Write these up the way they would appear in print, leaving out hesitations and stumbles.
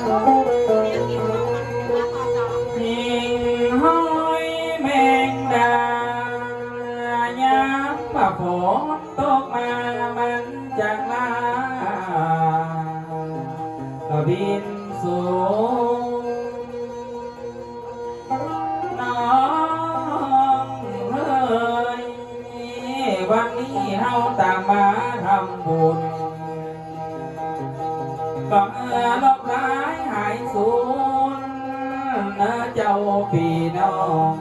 หิ่งห้อยแมงดายามว่าฝนตกมามันจังลาก็บินสูงน้องเฮ้ยวันนี้เฮาต่างมาทำบุญก็ลบร้ายหายสูญนะเจ้าพี่น้อง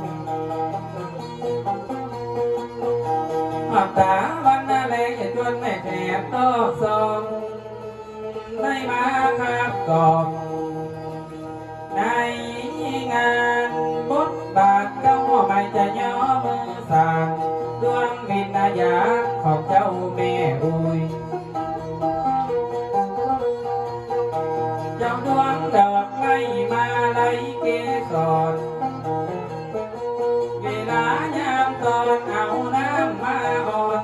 อับตาวันนาแลอย่าจวนแม่แผบตอกซองได้มาครับกองในงานบทบาทเก้าไม่จะย่อมือสั่งดวงวิญญาณของเจ้าแม่อุยเจ้าดวงดอกไม้มาไล่เกสรเวลายามตอนเอาน้ำมาอ่อน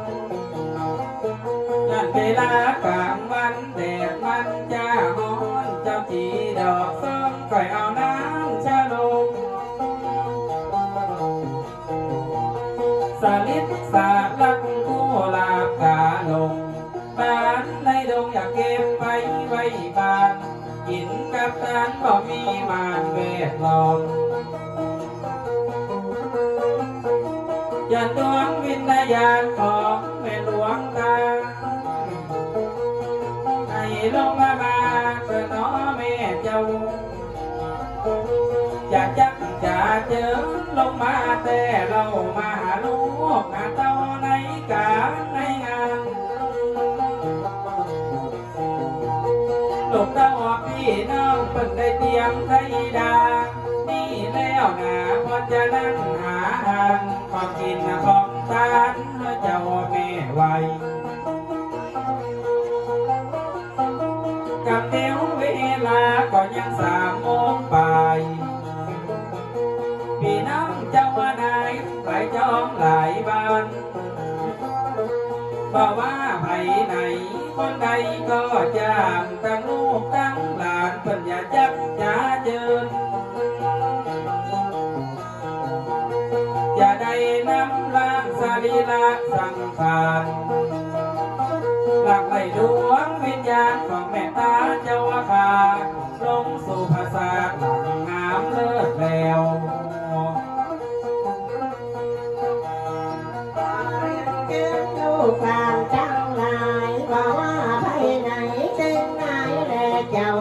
ยันเวลากลางวันแดดมันจะร้อนเจ้าจีดอกส้มก่อยเอาน้ำชะลงสลิดสาลักกุหลาบกาลงบ้านในดงอยากเก็บไปไว้บ้านกินกับตานบ่มีมานเวทล้อมยันดวงวิญญาณของแม่หลวงตาให้ลงมาเกิดน้อแม่เจ้าจะจักจะเจอลงมาแต่เรามาหาลูกหาเต้าในการในงานลูกเต้าพี่น้องเพิ่งได้เตรียมไทยดานี่แล้วนะวันจะนั่งหาทางความกินของทานเจ้าแม่ไว้กับเดียวเวลาก็ยัง3 โมงไปพี่น้องเจ้าว่านายไปจองหลายบ้านบอกว่าไผไหนคนใดก็จ้างตั้งลูกตั้งหลานเพิ่นอย่าจักจะเจิญอย่าได้นำล้างสรีระสังขารหลักไหลดวงวิญญาณของแม่ตาเจ้าอาคาลงสู่ภาษาหลังงามเลิศแล้วลูกหลานจังหลายบอกว่าภายในเป็นนายแลเจ้า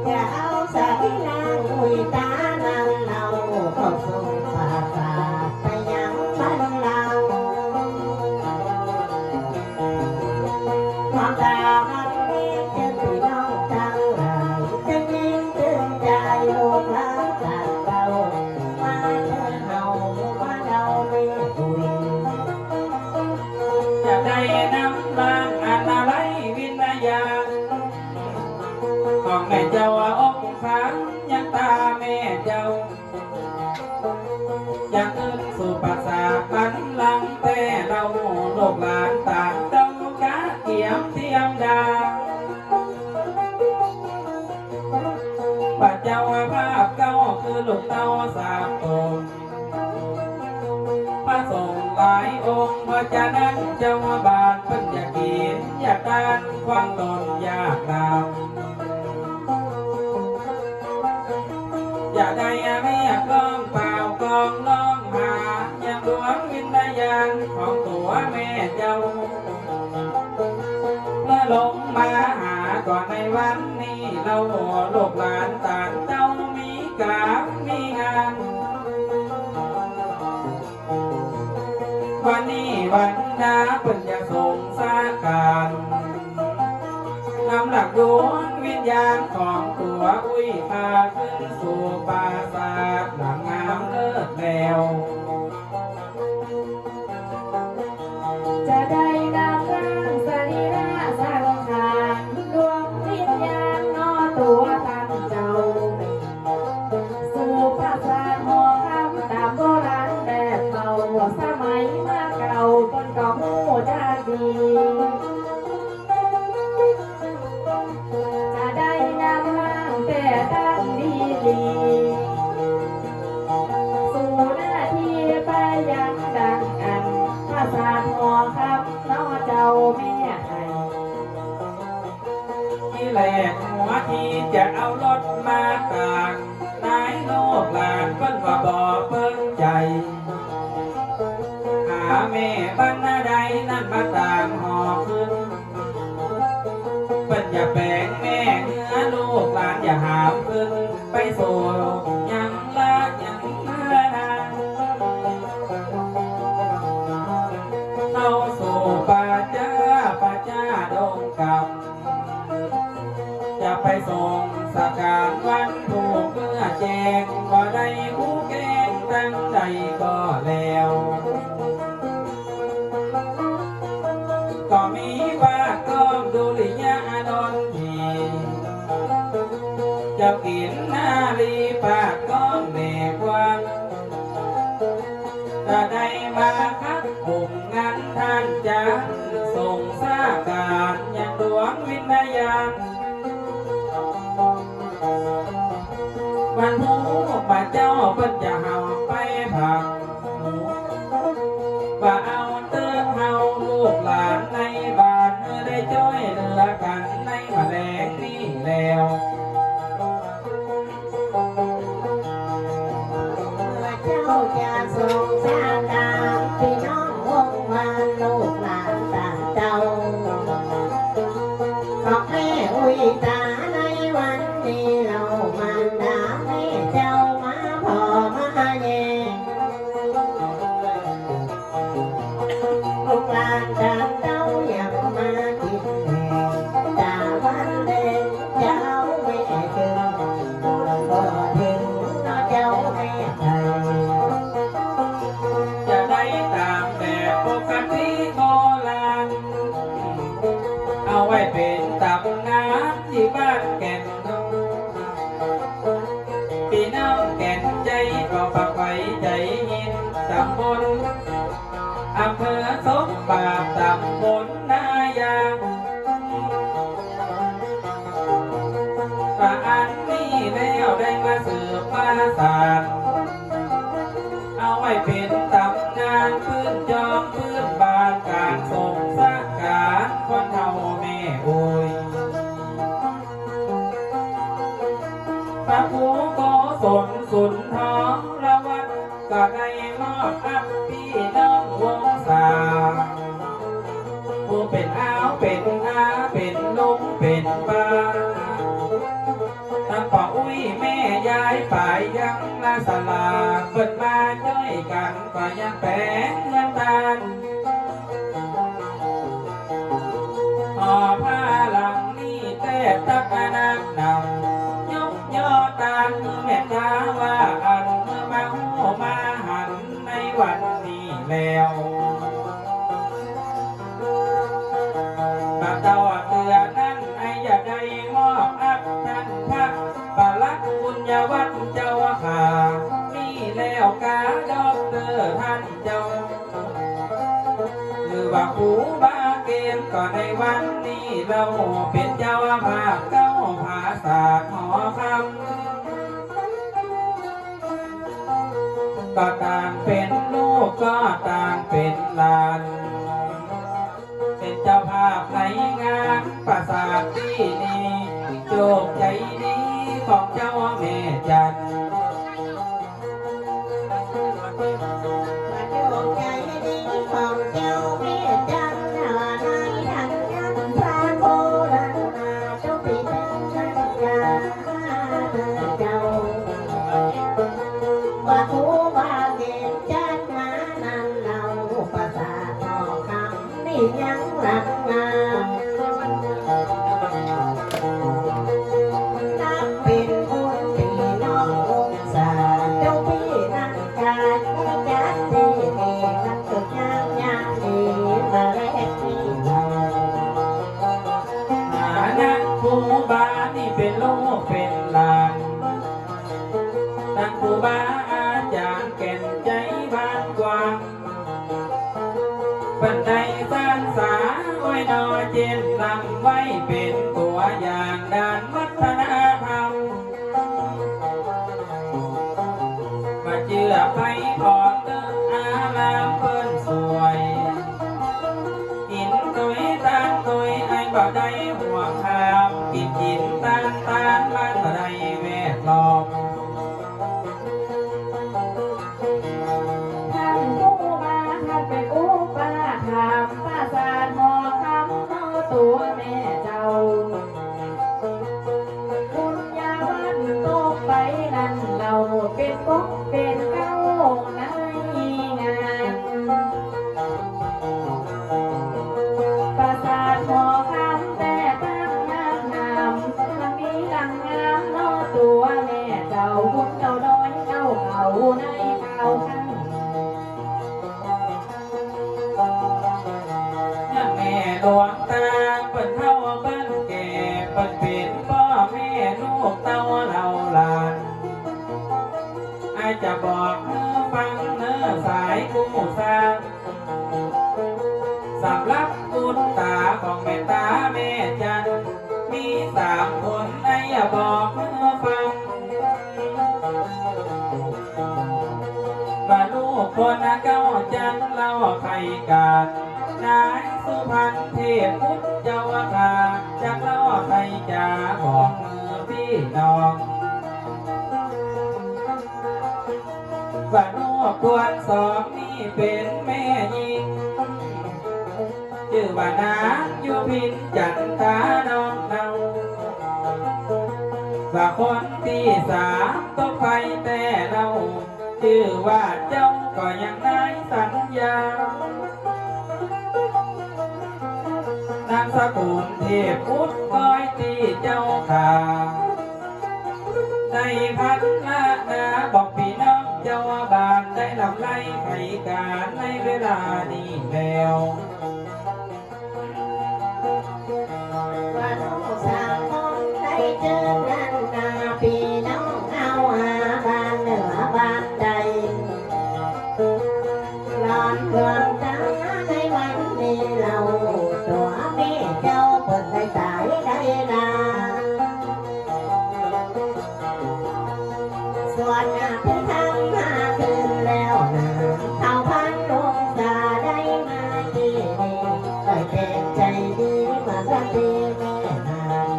จะเอาสักนางหุยตานางเราเข้าสู่ภาษาไปยังบ้านเราความตามันเรียกจะพี่น้องจังหลายจะยิ้มตื่นใจลูกหลานจากเรามาเชิญเฮามาเดาไม่คุยจะได้นำร่างอะไรวิญญาณของแม่เจ้าองค์ขังยังตาแม่เจ้าอยากขึ้นสู่ปราสาทบันลังก์แต่เราลูกหลานต่างเจ้ากะเกี่ยมเทียมดาปัจเจ้าภาพเก้าคือลูกเต้า3 องค์พระสงฆ์หลายองค์เพราะฉะนั้นเจ้าบาทเพิ่นอยากกินอยากทานความตนอยากดาวอย่าได้ไม่อยากร้องเปล่ากองร้องหาอย่างดวงวิญญาณของตัวแม่เจ้าเมื่อลงมาหาก่อนในวันนี้เราลูกหลานต่างเจ้ามีการมีงานวันนี้วันดาเพิ่นจะส่งสาการนำหลักดวงวิญญาณของตัวอุ้ยพาขึ้นสู่ปราสาทหลังงามเลิศแล้วจะได้นำร่างสรีระสังขารดวงวิญญาณนอตัวท่านเจ้าสู่ภาษาหอคำตามโบราณแบบเก่าสมัยมาเก่าคนก็หูจะดีจะได้ กันดีสู่หน้าที่ไปยังดังอันภาษาทอครับน้อเจ้าแม่ให้ ที่แหลกหัวที่จะเอารถมาต่างนายโลกหลานเพิ่นว่าบ่เพิ่งใจหาแม่บ้านนาใดนั่นมาต่างหอขึ้นเพิ่นอย่าแปลงแม่เนื้อลูกหลานอย่าหามขึ้นไปสู่ยังละยังเมื่อนานเข้าสู่ป่าจ้าดงกับจะไปส่งสการวันถูกเมื่อแจงก็ได้หูแกงตั้งใจก็แล้ว ก็มีว่าก้องดุริยาดนทีจะกินนาลีปากก้องแม่กวางถ้าได้มาคัดกลุ่มงานท่านจะส่งสาการอย่างดวงวิญญาณวันผู้ป่าเจ้าเพิ่นจะเฮาไปผักว่าเอาเตือนเฮาลูกหลานในบ้านได้ช่วยเหลือกันในแมลงนี้แล้ว เจ้าจะส่งสาการพี่น้องวงวานลูกหลานต่างเจ้าบอกแม่อุยตาในวันนี้เรามันดาแม่เจ้ามาพอมาแย่ลูกหลานต่างเจ้าอยากมากินแห่ตาวันเด็กเจ้าแม่ถึงบ่ถึงน้อเจ้าแม่ไทย จะได้ตามแบบปกติโบราณเอาไว้เป็นตำนานที่บ้านแก่นพี่น้องแก่นใจก็ฝากไว้ใจเย็นตำบลอำเภอสมบาทตำบลนายางว่าอันนี้แล้วได้มาสืบมาศาสตร์เอาไว้เป็นตำนานพื้นจองพื้นบานการส่งสักการคนเฒ่าแม่โอยพระผู้โกศลสุนทรละวัดก็ได้มอบอัพพี่น้องวงศาผู้เป็นอ้าวเป็นอาเป็นลุงเป็นป้าตั้งป่าอุ้ยแม่ยายป่ายยังลาสลาเปิดมาจ้อยกันก็ยังแปลงเงินตาลห่อผ้าหลังนี้แต่ตักนางนำยกยอตาลมือแม่ตาว่าอันเมื่อมาหูมาหันในวันนี้แล้วมาตอดเตือนั้นไอ้อย่าได้มอบอัพท่านพระปลักบุญญาวัฒน์เจ้าขานี่แล้วกาดอกเตอร์ท่านเจ้าคือว่าผู้บาเกณฑ์ก็ในวันนี้เราเป็นเจ้าภาพเก้าภาษาหอคำก็ต่างเป็นลูกก็ต่างเป็นหลาน เป็นเจ้าภาพในงานประสาทที่นี้โจกใจดีของเจ้าแม่จันทร์ มาโยกใจดีของเจ้าแม่จันทราในทันกันพระโบราณมาเจ้าปีเป็นชันยาเจ้าว่าผู้ว่าเก่งจัดมานั้นเราภาษาทองคำนี่ยังหลักงามนับเป็นคนพี่น้ององศาเจ้าพี่นักการจัดดีดีนักตึกงามยามดีมาแลกที่เรา ฐานะครูบานี่เป็นลูกเป็นหลานตั้งครูบาอาจารย์แก่นใจบ้านกว้างบันไดสร้างสาไว้นอเจนนำไว้เป็นตัวอย่างด้านวัฒนธรรม ตานมันไรแวดล้อม ท่านผู้มาท่านเป็นอุปาถามปราสาทหอคำเอาตัวแม่เจ้าคุณยาวันตกไปนั้นเราเป็นกบเป็นเก้าในงานปราสาทหอคำแต่ตั้งงามงามมันมีดังงามนอตัวแม่เจ้าคุณเจ้าน้อยเจ้าเขาในเขาข้าง ยังแม่หลวงตาเปิ้นเท่าเปิ้นแก่เปิ้นเป็นพ่อแม่ลูกเต้าเราหลานไอจะบอกเนื้อฟังเนื้อสายกู้สร้างสำหรับบุญตาของแม่ตาแม่จันมี3 คนไออย่าบอกเนื้อฟังว่าลูกคนเก้าจันเล่าใครกันนายสุพรรณเทพพุทธเจ้าอาคาจากเล่าใครจะบอกมือพี่น้องว่าลูกควร2นี่เป็นแม่ยิงชื่อว่านางอยู่พินจันทาน้องเนาว่าคนที่3ต้องไปแต่เราชื่อว่าเจ้าก็ยังนายสัญญานามสกุลเทพพุทธก้อยตีเจ้าขาในพันละนาบอกพี่น้องเจ้าบานได้ลำไล่ไขการในเวลานี้แล้ว ว่าลูกสาวคนได้เจอกันนาพี่น้องเอาหาบ้านเหนือบ้านใดหลอนเกินจ้าในวันนี้เราตัวแม่เจ้าเปิดได้สายได้ลาส่วนงานที่ทำมาคืนแล้วนะเอาพันลงตาได้มาที่นี่ก็เป็นใจดีมาสักทีแม่นาง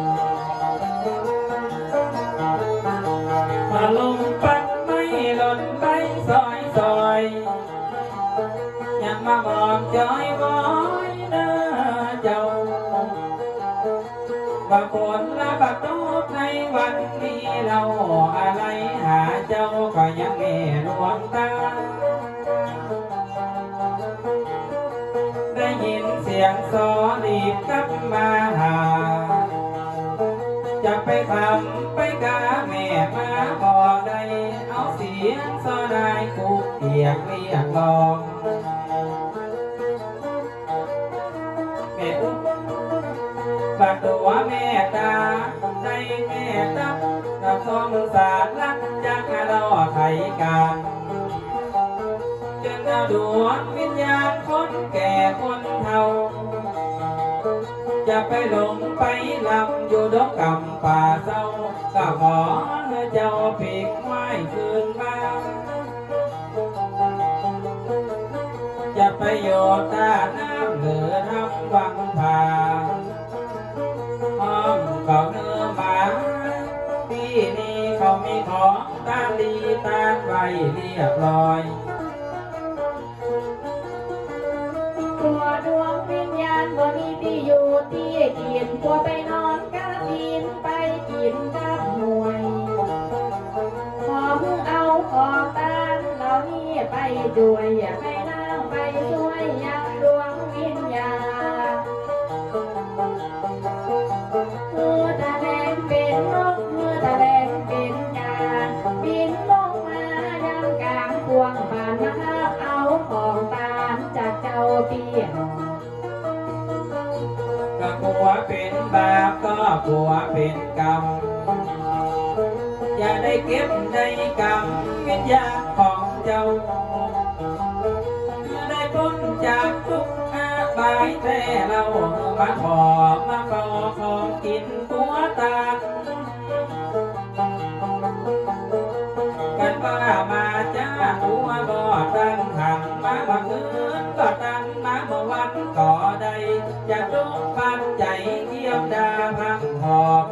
มาลมปัดไม่หล่นไปซอยยังมามองจอยว้อยเน้อเจ้าว่าฝนละบักตูดในวันนี้เราอะไรหาเจ้าก็ยังแม่หลวงตาได้ยินเสียงซอรีบกลับมาหาจะไปทำไปกาแม่มาบอกได้เอาเสียงซอได้กูเกียกเรียกร้องแม่อุ้มบัดตัวแม่ตาได้แม่ตับกับสงสารรักจากเราไขกันจนเอาดวงวิญญาณคนแก่คนเฒ่าจะไปหลงไปลำอยู่ดงกำป่าเศร้าก็ขอให้เจ้าปีกไม้คืนมาจะไปโยตาน้ำเหลือทำวังผาห้องก็เนื้อหมาที่นี่เขามีของตามดีตามไว้เรียบร้อย ตัวดวงวิญญาณบ่มีที่อยู่ที่กินตัวไปนอนกับกินไปกินกับหน่วยขอเพิ่งเอาของตานเหล่านี้ไปด้วยอย่าให้นางไปช่วยยังดวงวิญญาณมือตาแดงเป็นนกมือตาแดงเป็นกาบินลงมายังกลางพวงบานมาหาเอาของตานจากเจ้าเปียน ก็กลัวเป็นบาปก็กลัวเป็นกรรมอย่าได้เก็บในกรรมวิญญาณของเจ้าได้พ้นจากทุกข์อาบายแต่เรามาขอมาขอของกินตัวตากันว่ามาจ้าตัวบ่ตั้งหันมาบังเอิญก็ตั้งมาเมื่อวันก่อใดจะทุกข์ปันใจเทียมดาพังหอบ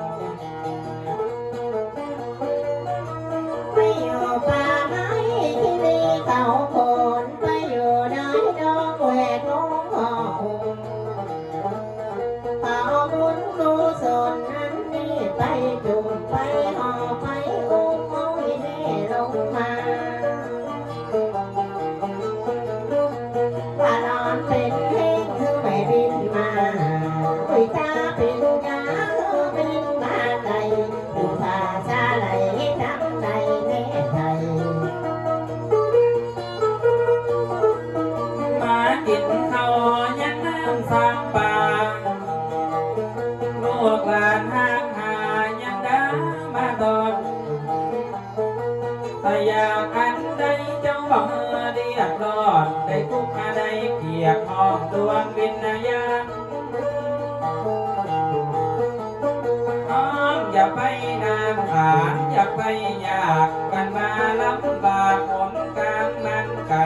ไปนานผ่านอยากไปยากกันมาลำบากหนกลางนั้นไกล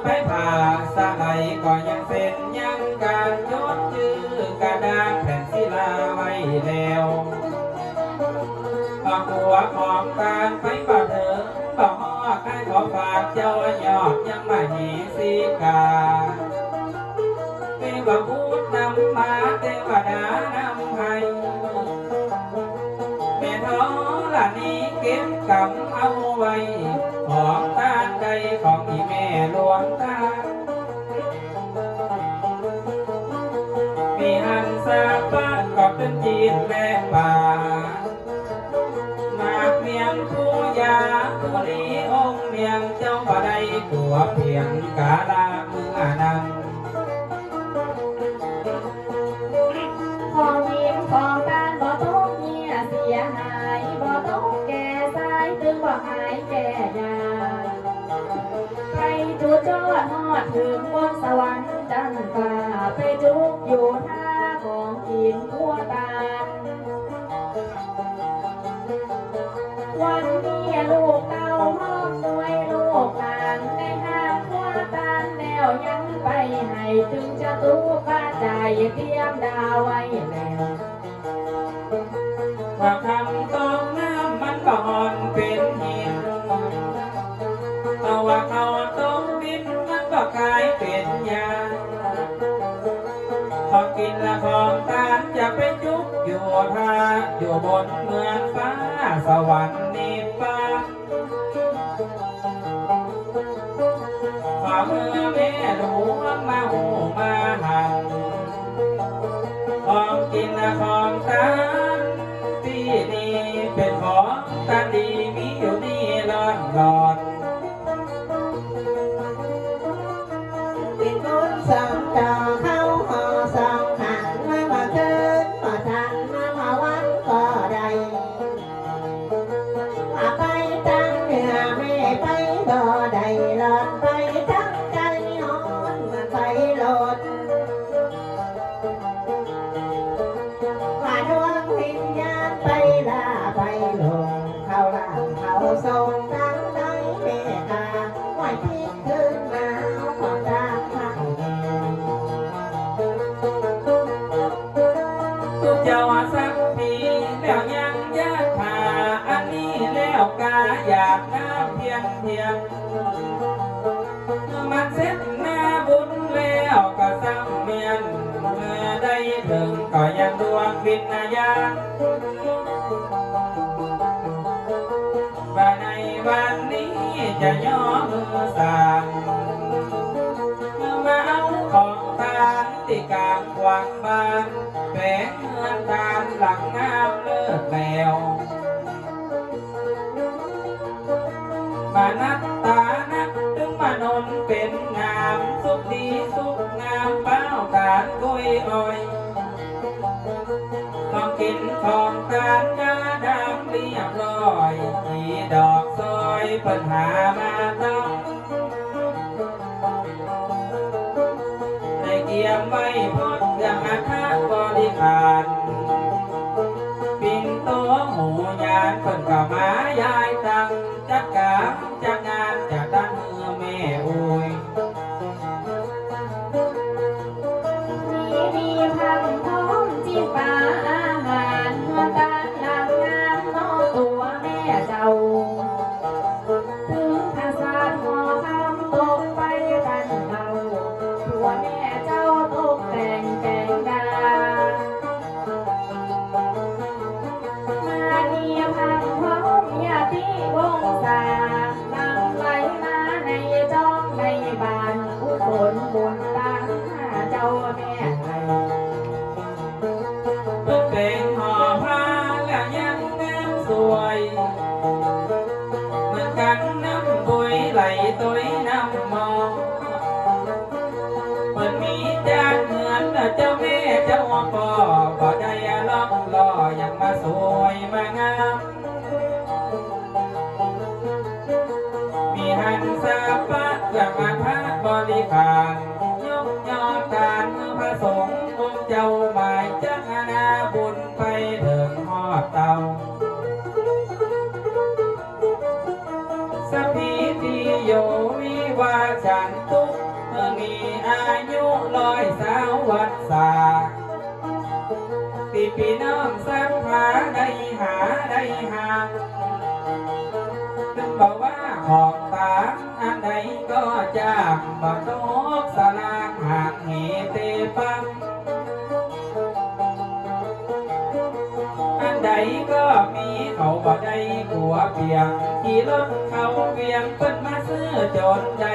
ไปผ่าสะไหลก็ยังเส้นยังการยดชื่อกระดานแผ่นศิลาไว้แล้วก็กลัวของการไปบ่เถิงบ่ฮอดให้ขอฝากเจ้ายอดยังมาหีสีกาเทวพูดนำมาเทวดานำให้แม่ท้อละนี้เก็บกำเอาไว้ของตาใดของอีแม่หลวงตามีหันสาปาก็เป็นจีนและป่ามาเพียงผู้ยาผู้ดีองค์เมียงเจ้าบ่ได้ตัวเพียงกาลาเมื่อนั้นของยิ้มของการบ่ต้องเงียเสียหายบ่ต้องแก่สายถึงบ่หายแก่ยาไปจุดยอดฮอดถึงบนสวรรค์จันทร์ฟ้าไปจุกอยู่ท่าของกินทั่วตาวันนี้ลูกเต้าห้องด้วยลูกหลานในห้างทั่วตาแนวยังไปให้ถึงจะตู้ป้าใจเตรียมดาวไว้แล้ว ว่าคำต้องน้ำมันบ่อ่อนเป็นหินเอาว่าเขาต้องดินมันบ่กลายเป็นยาของกินและของทานจะไปจุกอยู่ท่าอยู่บนเมืองฟ้าสวรรค์นิพพานฝ่ามือแม่หลวงมาหูมาหันของกินและของทานที่นี่เป็นของตาดีมีอยู่นี่ร้อนร้อนเป็นคนสองต่อเข้าหอสองหันมาเกินมาทันมาวันก็ได้ว่าไปตั้งเหนือไม่ไปบ่ได้หลอดไปทั้งใจนอนมาไปโหลดว่าดวงวิญญาณไปลาไปลงเข้าล่างเข้าทรงตั้งใจเมตตาไว้ที่คืนมาความรักข้างเดียว ทุกเจ้าสักปีแล้วยังยากหาอันนี้แล้วกาอยากน้ำเพียงมันเสร็จหน้าบุญแล้วก็ซ้ำเมียนเมื่อได้ถึงก็ยังดวงวิญญาณว่าในวันนี้จะย่อมือสั่งมาเอาของตาที่กลางกวางบ้านแฝงเงินตามหลังงามเลิกแล้วมานับตานับถึงมานนเป็นงามสุขดีสุขงามเป้าการกุยอ้อยของกินของการงาดังเรียบร้อยที่ดอกซอยปัญหามาต้องได้เกี่ยมไว้พอดเครื่องอาคาบริการปิ่นโตหมูยานเพิ่นก็มายายตังจัดการจัดงานจากด้านมือแม่อุ้ยมีพังพร้อมจีบปลาอาหารเมื่อการหลังงามนอตัวแม่เจ้าถึงภาษาหอคำตกไปกันเราตัวแม่เจ้าตกแต่งแกงดามาเนียพังพร้อมยาที่วงศาหลังไหลมาในจ้องในบ้านผู้คนบุญตาเจ้าแม่ไทย เปิดเพลงห่อผ้าแล้วยังงามสวยเหมือนกันน้ำบุยไหลตัวน้ำมองเปิดมีจานเหมือนเจ้าแม่เจ้าพ่อบ่ได้ล็อกล่อยังมาสวยมางามมีหันสาปะอย่างมาทักบริการยกยอดการมือพระสงฆ์องค์เจ้าหมายจักนาบุญไป สัพพิติโยวิวาชันตุมีอายุ120 พรรษาที่พี่น้องสัพพาได้หาได้ห่างถึงบอกว่าของตามอันใดก็จากบ่ตกสลางห่างเหเตปังอันใดก็มีเขาบ่ได้กลัวเพียงที่รถเขาเวียงเปิ้นมาซื้อจนใจ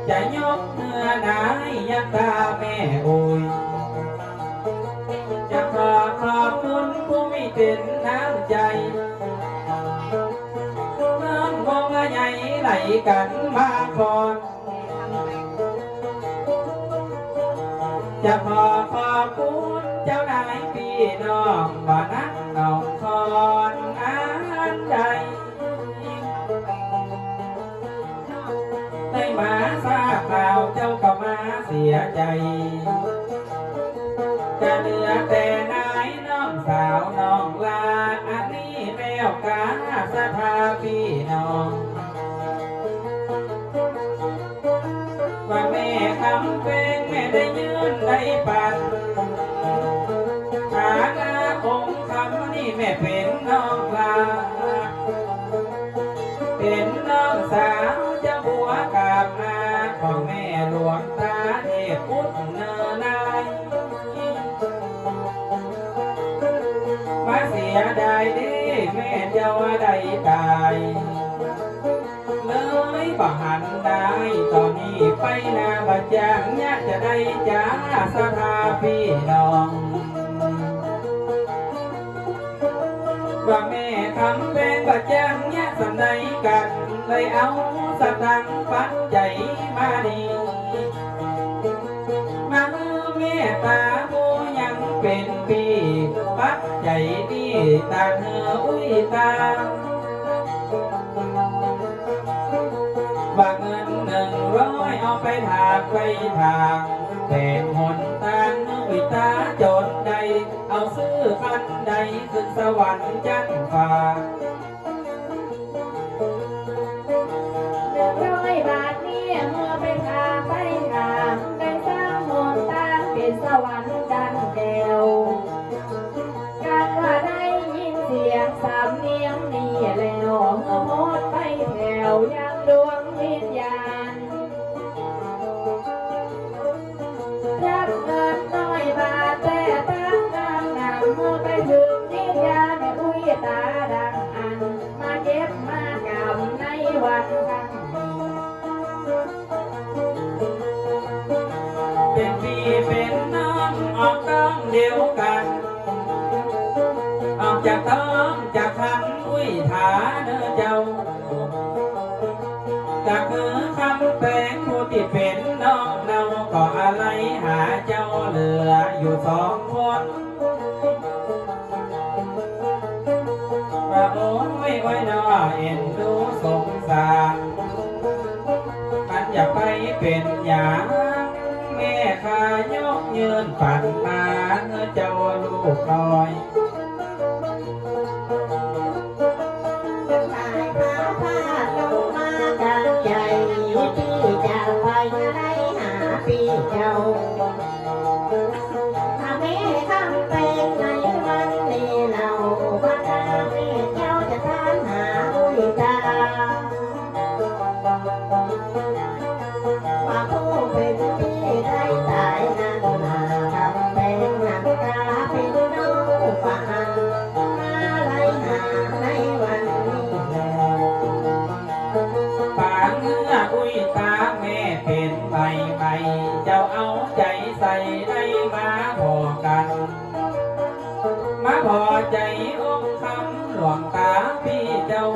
จะยกเนื้อนายยักตาแม่อุยจะขอบคุณผู้มีเป็นน้ำใจน้ำคงใหญ่ไหลกันมาก่อนจะขอบคุณเจ้านายพี่น้องบ้านนักน้องคอนอันใดได้มาทราบข่าวเจ้าก็มาเสียใจจะเหลือแต่นายน้องสาวน้องลาอันนี้แมวกาสถาพี่น้องว่าแม่คำเป็นแม่ได้ยืนได้ปัดฐานะองค์คำนี่แม่เป็นน้องลาเป็นน้องสาวเจ้าบัวกาบนาของแม่หลวงตาเทพพุทธเนนายมาเสียดายดิแม่เจ้าได้ตายเลยบ่หันได้ตอนนี้ไปนาบัดจางยากจะได้จ้าสถาพี่น้องว่าแม่คำเป็นบัดจางยากสันใดกันเลยเอาสตังค์ปัจจัยมาดีมาเมตตาผู้ยังเป็นปีปัจจัยดีตาเนื้ออุ้ยตาว่าเงิน100เอาไปถากไปทางเป็นหนทางอุ้ยตาจนใดเอาซื้อคันใดขึ้นสวรรค์จันทร์ฟ้า100 บาทนี่เมื่อไปทางไปทางได้สร้างมนต์ตางเป็นสวรรค์จันทร์แก้วการว่าได้ยินเสียงสามเนียงนี่แล้วเมื่อหมดไปแถวยังดวงวิญญาณรับเงิน100 บาทแต่ตั้งนำเมื่อไปถึงนิยาแม่อุ้ยตาดังอันมาเจ็บมากำในวันข้างเป็นพี่เป็นน้องออกต้องเดียวกันออกจากต้องจากคันอุ้ยถาเด้อเจ้าจากคือคำแปลงผู้ที่เป็นน้องเราก็อะไรหาเจ้าเหลืออยู่2 คนว่าโอ้ยไว้น้อเอ็นดูสงสารมันอย่าไปเป็นอย่างแม่ข้ายกยืนปั่นมาเจ้าลูกน้อยสายฟ้าพาดลงมาจากใจพี่จะไปไหนหาพี่เจ้าถ้าแม่คำเป็นในวันนี้เราว่าถ้าแม่เจ้าจะตามหาอุ้ยตาว่าผู้เป็นพี่ได้ตายนั้นมาคำเป็นน้ำตาเป็นน้องฝันมาไล่หาในวันนี้แล ป่าเงืออุ้ยตาแม่เป็นใหม่เจ้าเอาใจใส่ได้มาพอกันมาพอใจองค์คำหลวงตาพี่เจ้า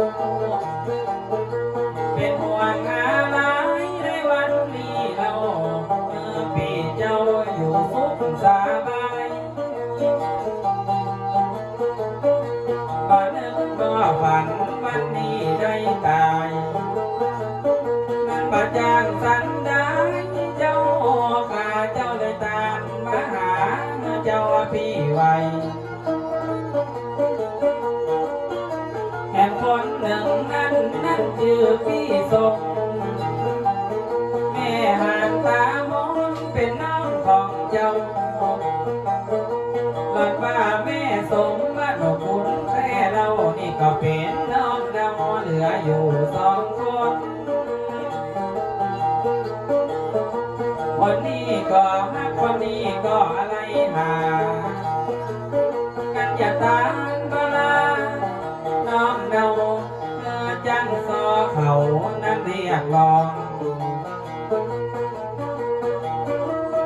เป็นห่วงอะไรในวันนี้เราพี่เจ้าอยู่สุขสบายบ่นึกบ่ฝันวันนี้ได้ตายนั่นบ่จางสันดานเจ้าข้าเจ้าเลยตามมาหาเจ้าพี่ไว้ ออยู่สองคนคนนี้ก็ฮักคนนี้ก็อะไรหากันอย่าตานบลาน้องเดาจังซอเขานั้นเรียกร้อง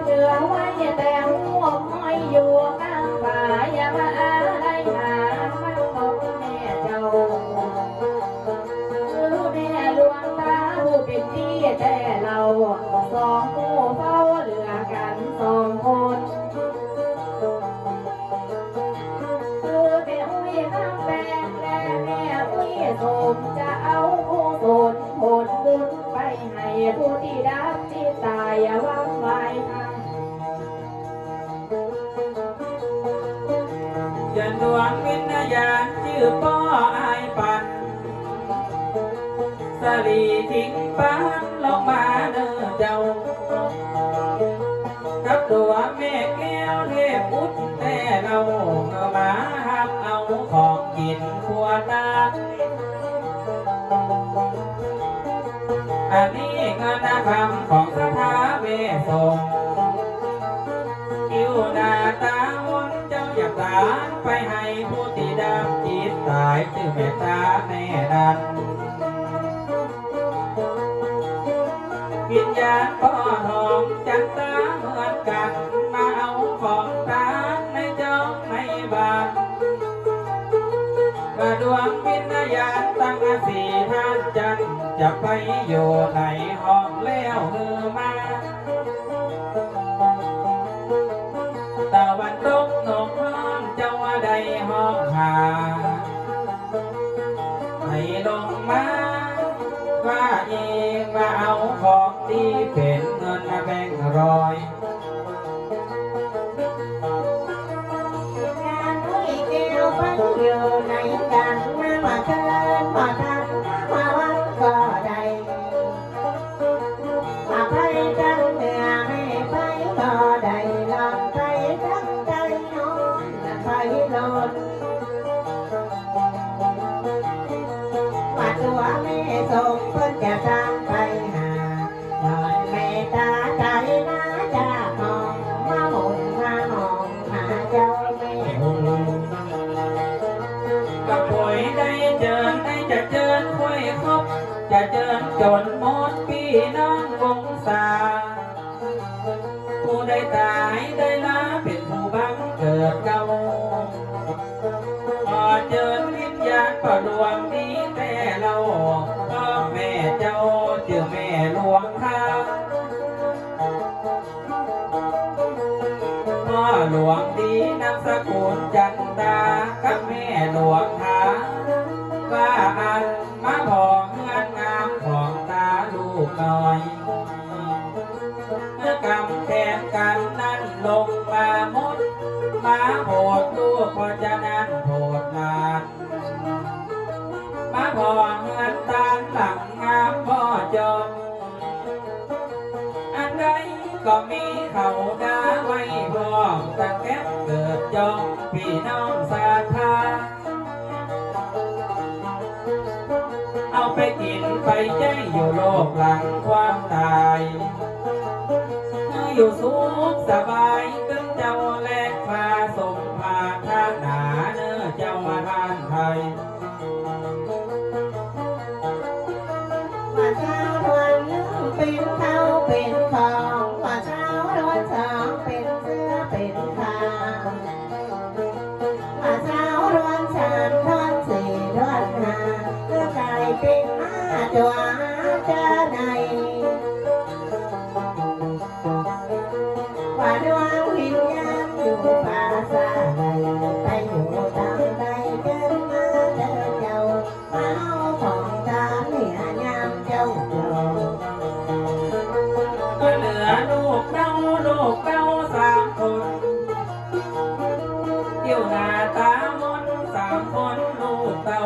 เหลือไว้แต่หัวห้อยอยู่ข้างฝาอย่ามาอะไรหามันตกแม่เจ้าคือแม่หลวงตาผู้เป็นพี่แต่เราสองผู้เฝ้าเหลือกันสองคนคือแม่อุ้ยน้ำแดงและแม่อุ้ยสมจะเอาผู้สนผลบุญไปให้ผู้ที่ดับที่ตายอย่าวังไว้ทาง ยันดวงวิญญาณชื่อป้ออายปันสลีทิ้งปานลงมาเด้อเจ้ากับตัวแม่แก้วเทพพุทธแต่เรามาหักเอาของกินขวดตาอันนี้เงินคำของสถาเวสงคิวหน้าตาวนเจ้าอยากตานไปให้ผู้ที่ดำจิตตายชื่อเมตตาแม่ดันวิญญาณพ่อทองจันตาเหมือนกันมาเอาของตาในเจ้าในบ้านมาดวงวิญญาณตั้งสี่ท่านจันจะไปอยู่ในห้องแล้วมือมาตะวันตกนกห้องเจ้าใดห้องหาให้ลงมาว่าเองมาเอาของที่เป็นเงินแบงค์ร้อยงานอุ้ยแก้วฟังอยู่ในกันมาเกินมาทำมาวันก็ได้มาไปจังเหนือไม่ไปก็ได้ลองไปจังใจน้องไปโลดว่าตัวแม่ส่งเพิ่นจะตามไปหาหน่อยแม่ตาใจนะจะมองมาหมุนมาหองหาเจ้าแม่ กับป่วยได้เจิญได้จะเจิญค่อยครบจะเจิญจนหมดพี่น้องวงศาผู้ได้ตายได้ลาเป็นผู้บังเกิดเก่าขอเจิญวิญญาณประดวงนี้แต่เราพ่อแม่เจ้าชื่อแม่หลวงทาพ่อหลวงดีนามสกุลจันตากับแม่หลวงทาว่าอันมาพอเงื่อนงามของตาลูกน้อยเมื่อกำแทนกันนั้นลงมาหมดมาโหดลูกเพราะฉะนั้นโหดนานมาพอเงื่อนตาหลังงามพ่อจอมอันใดก็มีเขาดาไว้พร้อมตั้งแก้เกิดจองพี่น้องศรัทธาเอาไปกินไปใจอยู่โลกหลังความตายอยู่สุขสบายตึงเจ้าแลกฟ้าสมภาทางหนาเนื้อเจ้ามาทานไทยว่าเช้าวันหนึ่งเป็นเขาเป็นของว่าเช้าวันสองเป็นเสื้อเป็นผ้าว่าเช้าวันสามวันสี่วันห้าเพื่อกลายเป็นมาจวาเจอในว่าดวงวิญญาณอยู่ป่าซาใดไปอยู่ตามใดเดินมาเจอเจ้ามาเอาของตาเนี่ยยามเจ้าเจ้า ก็เหลือลูกเต้าสามคนเที่ยวหน้าตามนสามคนลูกเต้า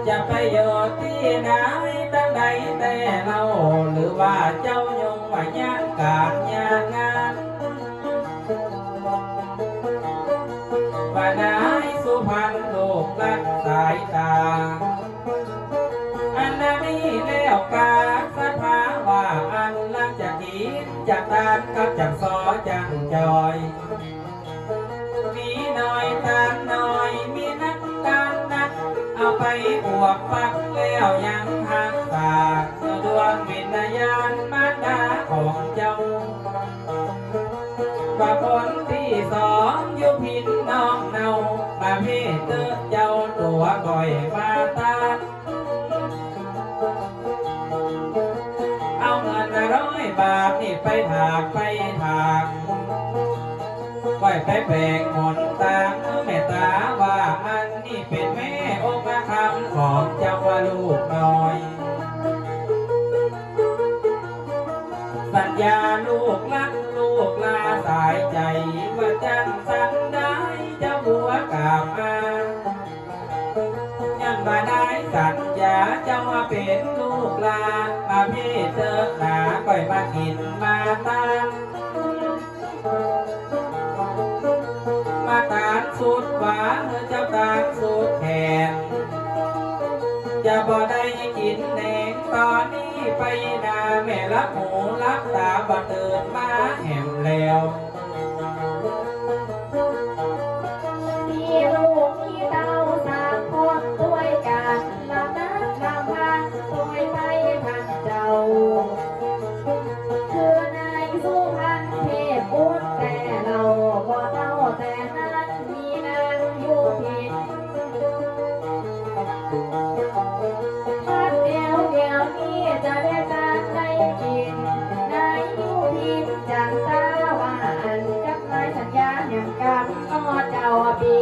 จะไปอยู่ที่ไหนตั้งใดแต่เราหรือว่าเจ้ายงว่าญาติการญาติงานว่านายสุพรรณลูกรักสายตา จากตานกับจากซอจังจอยมีหน่อยตานหน่อยมีนักการนักเอาไปบวกฟักแล้วยังหักตาดวงวิญญาณมารดาของเจ้าว่าคนที่สองอยู่พินน้องเนามาเพ่เตอเจ้าตัวก่อยมาตาเอาเงิน100 บาทนี่ไปถากไปถากไว้ไปแปลงหนตางแม่ตาว่าอันนี้เป็นแม่องค์คำของเจ้าว่าลูกน้อยสัญญาลูกรักลูกลาสายใจว่าจังสันได้เจ้าบัวกาบมายังมาได้สัญญาเจ้าว่าเป็นลูกลามาพี่เจอหนาก่อยมากินมาตามมาตานสุดหวานเจ้าตานสุดแขนจะบ่ได้กินแหนงตอนนี้ไปนาแม่รับหูรับตาบ่ตื่นมาแหมแล้ว มีลูกมีเต้า3 คนด้วยกันลำนักลำพังด้วยไปทางเจ้าคือนายสุพรรณเทพบุตรแต่เราบ่เต้าแต่นั้นมีนางอยู่ผิดพักเดียวนี้จะได้การได้กินนายอยู่ผิดจังตาว่าอันกับนายสัญญาอย่างกันก็เจ้าปี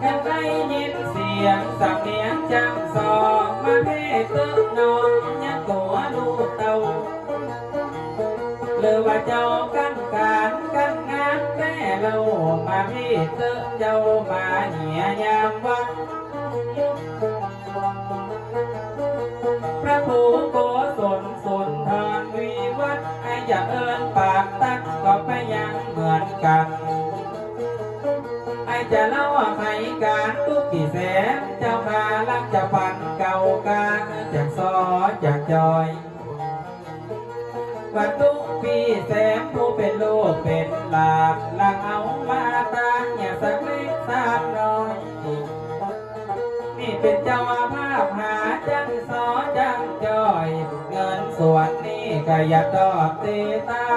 ยังได้ยินเสียงสำเนียงจังสองมาเพ่ตึกนอนยังตัวลูกเต่าหรือว่าเจ้ากันการกันงานแต่เรามาเพ่ตึกเจ้ามาเหียยามวันพระผู้โกศลสุนทรวิวัฒน์ไอ้อย่าเอิญปากตักก็ไปยังเหมือนกันไอ้จะเล่าใครการทุกกี่แสนเจ้ามาลักจะปันเก่ากาจากซอจากจอยว่าทุกปีแสนผู้เป็นโลกเป็นหลากลังเอามาตาอย่าสักเล็กสามน้อยนี่เป็นเจ้าภาพหาจังซอจังจอยเงินส่วนนี้ก็อยากตอบตีตา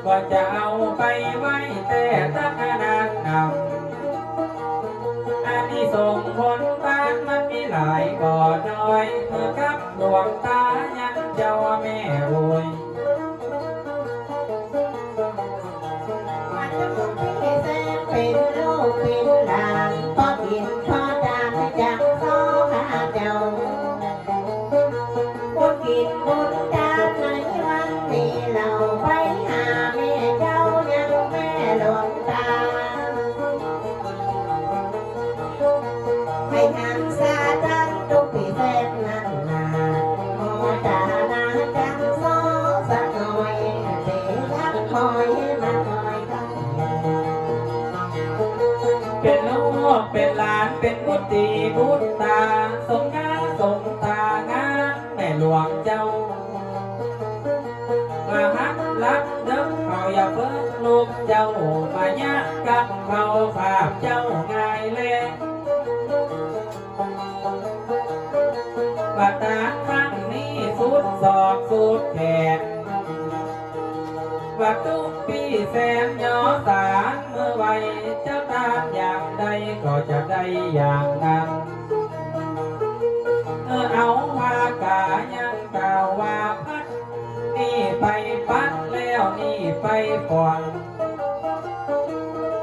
ก็จะเอาไปไว้แต่ตั้งนานนำอันนี้ส่งผลตานมันมีหลายก่อน้อยเมื่อกับดวงตายังเจ้าแม่รวย มันจะมุ่งที่แสนเป็นลูกเป็นหลานพอกินพอดามจังซอข้าเจ้าบุญกินบุญดานในวันนี้เราไปหาแม่เจ้ายังแม่หลวงตาให้ทำซาจังทุกปีแสนนั้นนาโมตานาจังซอสักหน่อยเสียรักคอยมาคอยกัน เป็นลูกเป็นหลานเป็นบุตรีบุตรตาสมงาสมตางานแม่หลวงเจ้ามาฮักรักเดิมเขาอย่าเพิ่งลูกเจ้ามายะกับเขาภาพเจ้าง่ายเล่บัดตาครั้งนี้สุดศอกสุดแขนว่าทุกปีแสนย่อสารเมื่อไว้เจ้าตามอย่างใดก็จะได้อย่างนั้นเอาว่ากายังกล่าวว่าพัดนี่ไปปัดแล้วนี่ไปก่อน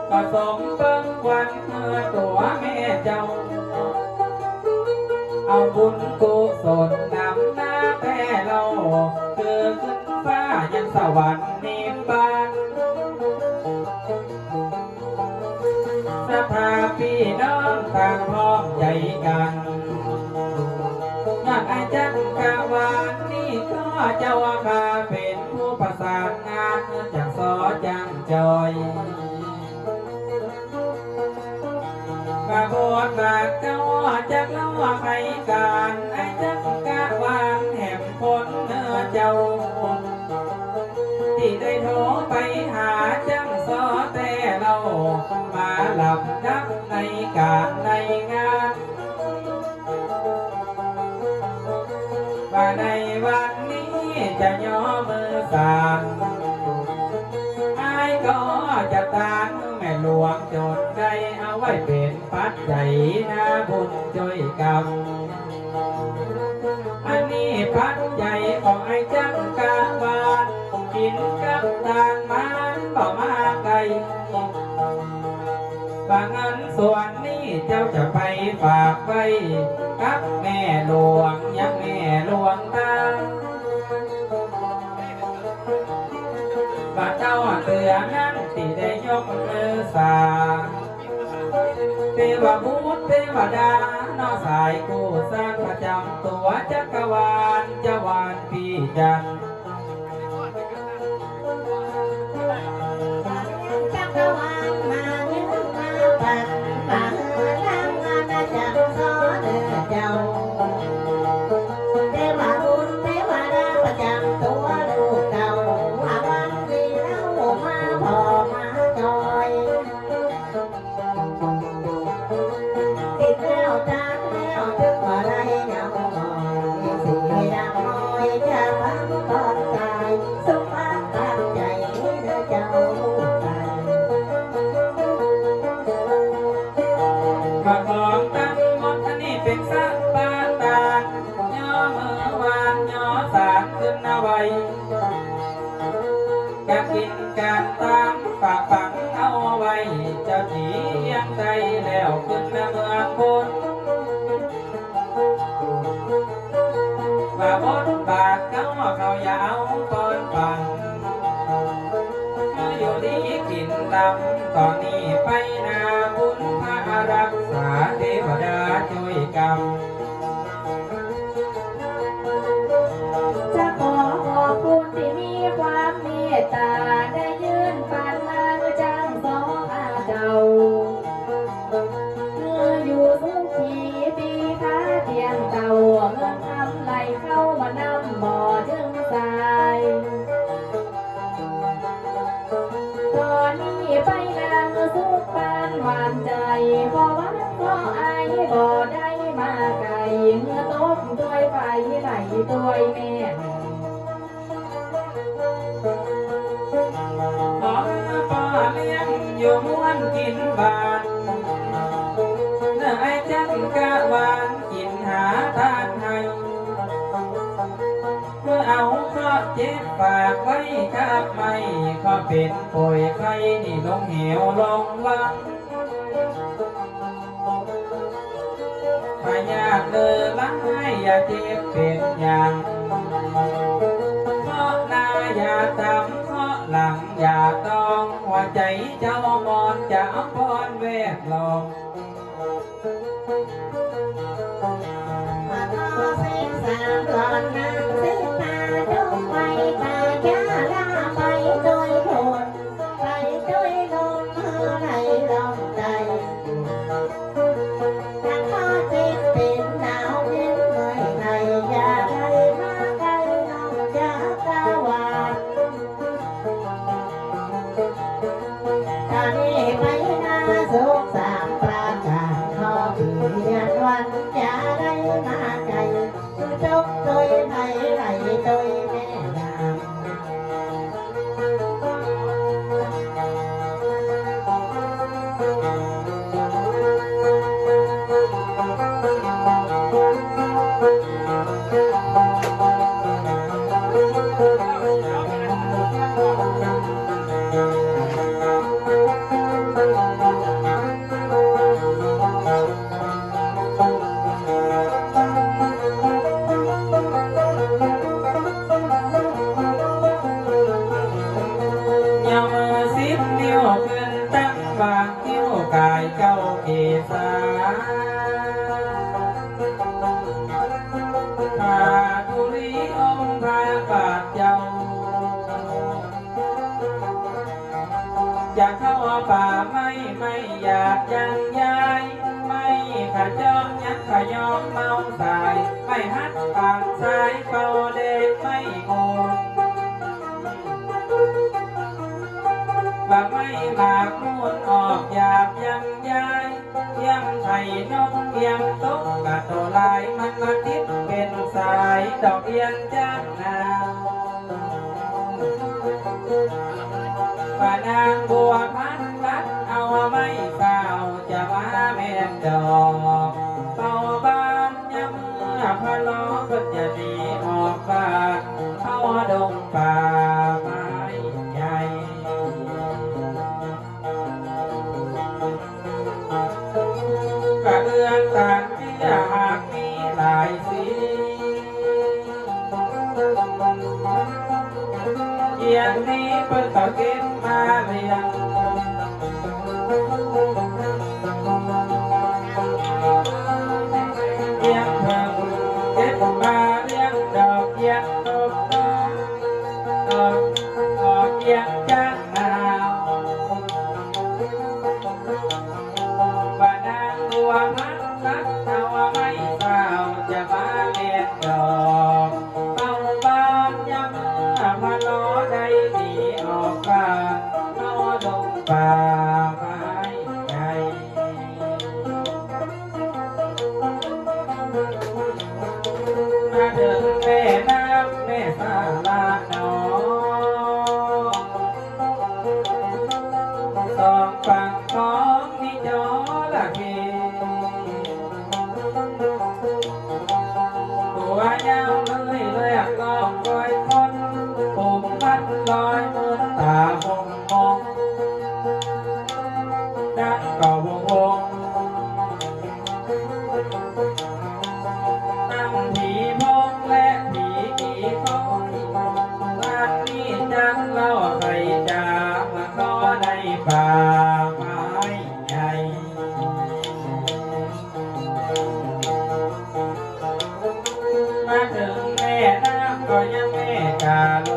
ก็สมเบิ่งควันเมื่อตัวแม่เจ้าเอาบุญกุศลนำหน้าแต่เราคือขึ้นฟ้ายังสวรรค์นิพพานสภาพี่น้องต่างพร้อมใจกันอยากให้จักกะวานนี่ก็เจ้ามาเป็นผู้ประสานงานจากซอจังจอยกระบวนการเจ้าจากเล่าใครการไอ้จักกะ เจ้าที่ได้โทรไปหาจังซอแต่เรามาหลับนับในการในงานว่าในวันนี้จะย่อมือสานอ้ายก็จะตานแม่หลวงจดได้เอาไว้เป็นปัจจัยนาบุญช่วยกรรมอันนี้ปัจจัยของไอ้จังกาบานกินกับทานมันบ่มาไกลบางเงินส่วนนี้เจ้าจะไปฝากไว้กับแม่หลวงยังแม่หลวงตาบ่าเจ้าเตือนั้นที่ได้ยกมือสาเทวบุตรเทวดาน้อสายกู้สร้างประจำตัวจักรวาลจวานพี่จันทร์ จักรวาลมายืนมาปัดป่าทางอาณาจักรสอนเจ้าเทวบุตรเทวดาประจำตัวลูกเก่าว่าวันนี้แล้วมาพอมาจอยติดแล้วจานแล้วถึงว่าได้เงาหอยสีดำน้อยจะพังตอนตายสุภาพตั้งใจเด้อเจ้าไป มาของตั้งหมดอันนี้เป็นสักปาตานย่อมือวานย่อสารขึ้นเอาไว้การกินการตามฝากฝังเอาไว้เจ้าจียังใจแล้วขึ้นเมืองบนว่าบนบาทเขายาวปอนปันอยู่ดีกินลำตอนนี้ไปนาบุญพระรักษาเทวดาช่วยกรรม จะขอขอบคุณที่มีความเมตตาได้ยืนปันมาจังสองข้าเจ้าเมื่ออยู่สุขีปีค้าเตียงเก่าเงินทำไหลเข้ามานำบ่อจึงสายตอนนี้ไปนางสุขปานหวานใจพอวันก็อายบ่ได้มาไกลเมื่อตกด้วยไฟไหลด้วยแม่ ขอพ่อเลี้ยงอยู่ม้วนกินบานเนื้อไอ้จันกะวานกินหาทานให้เมื่อเอาข้อเจ็บฝากไว้กับไม่ข้อเป็นป่วยไข้นี่ลงเหวลงวังพยาธิเลยล้างให้อย่าเจ็บเป็นอย่างเพราะหน้าอย่าตำเพราะหลังอย่าต้องหัวใจเจ้ามอนจะพรแวดล้อม มาทอสิบสามก่อนนางสิบมาจงไปป่าช้าลาไปโดยโผลไปโดยลมเมื่อไรลมใจถ้าข้อจิตเป็นหนาวเย็นเมื่อยในอย่าได้มาไกลน้องจักรวาลตอนนี้ไปนาสุขสามประการขอเพียงวันอย่าได้มาไกลจบโดยไทยไหลโดยแม่นาง ยามมือสิบนิ้วขึ้นตั้งบางคิ้วกายเจ้าเกศาพาธุลีองค์พระบาทเจ้าอยากเข้าป่าไม่อยากยังย้ายมา ไม่ขจองยักขยอมเมาสายไม่ฮัดปากสายเป่าเด็กไม่โง่ว่าไม่หมากมูลออกหยาบยังย้ายยังไทยนกยังตกกะโตลายมันมาติดเป็นสายดอกเอียนจ้างนาป่านางบัวพันรัดเอาไม่เฝ้าจะมาแม่นดอกเป่าบ้านยามเมื่อพะล้อก็จะหนีออกบ้านเข้าดงป่าไม้ใหญ่กระเดืองต่างเที่ยหากมีหลายสีเอียงนี้เปิ้นก็เก็บมาเรียงเอียงเพิ่งเก็บมาเรียงดอกเอียงตบดอกเอียงจ้างนาวบ้านนางบัวพันรักเอาไม่เฝ้าจะมาเรียนดอกเป่าบ้านยามเมื่อพะล้อได้หนีออกบ้านเข้าดงป่าไม้ใหญ่มาถึงแม่น้ำแม่สาลาน้องสองฝั่งของนิจอละเกตัวยาวเลยกลองลอยคนผมพัดลอยมือตาคงมองดังเก่าวงตั้งผีมองและผีกี่คอยบ้านนี้จังเล่าใครจะมาก็ในป่าไม้ใหญ่มาถึงแม่น้ำก็ยังแม่กาโล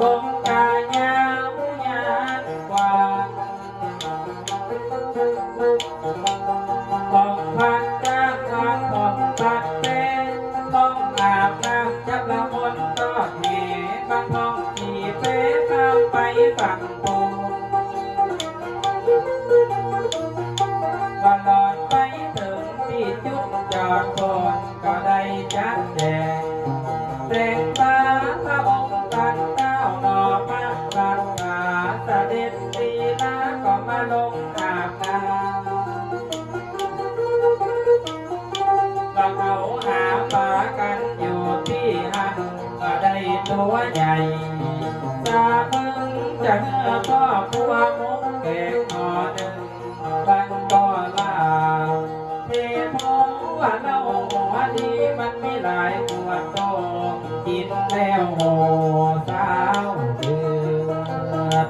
กงกายาวยานกว่าของพันจ้างทางของปัดเป็นต้องอาบน้ำจับละมนก็เหบางท้องขี่เป๊ข้ามไปฝั่งปูตลอดไปถึงที่จุดจอดคนก็ได้จัดแจงแต่งตาพระองค์ตัดเต้าหน่อมาตัดขาเสด็จสีลาก็มาลงอาบน้ำก็เขาหาปลากันอยู่ที่หันก็ได้ตัวใหญ่สาพึ่งจะเมื่อพ่อครัวมุกแกงหอหนึ่งบันก็ลาเทพงว่าเล่าหัวดีมันมีหลายหัวโตกินแล้วโหสาวเดือด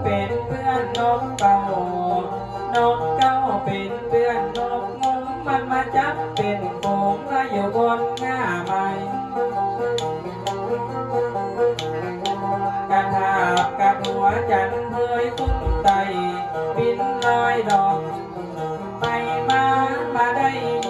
เป็นเพื่อนนกเก่านกเก้าเป็นเพื่อนนกงงมันมาจับเป็นโขงและอยู่บนหน้าไม้กระทาบกระหัวจันเผยคุ้มไตบินลอยดอกไปมาได้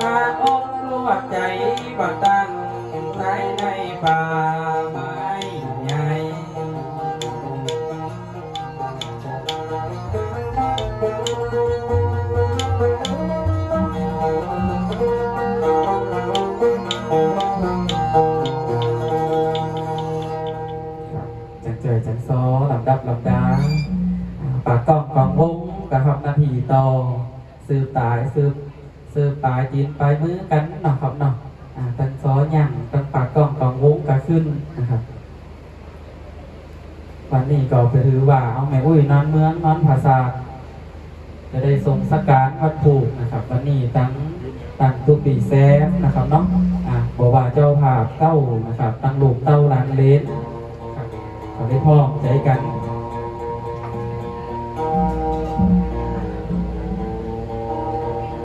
อาอกลวดใจบัดตั้งสายในป่าไม้ใหญ่จังเจอจังซ้อลำดับลำดาปากกล้องกองวงกระทำหน้าที่ต่อสืบตายสืบตายจีนไปมือกันเนาะครับเนาะตั้งซ้ออย่างตั้งปากกล้องกองวงก็ขึ้นนะครับวันนี้ก็ไปถือว่าเอาแม่อุ้ยนอนเมืองนอนภาษาจะได้ทรงสักการวัดผูกนะครับวันนี้ตั้งตุปีแซมนะครับเนาะบอกว่าเจ้าภาพเต้านะครับตั้งลูกเต้าหลานเลนครับขอได้พ่อใจกัน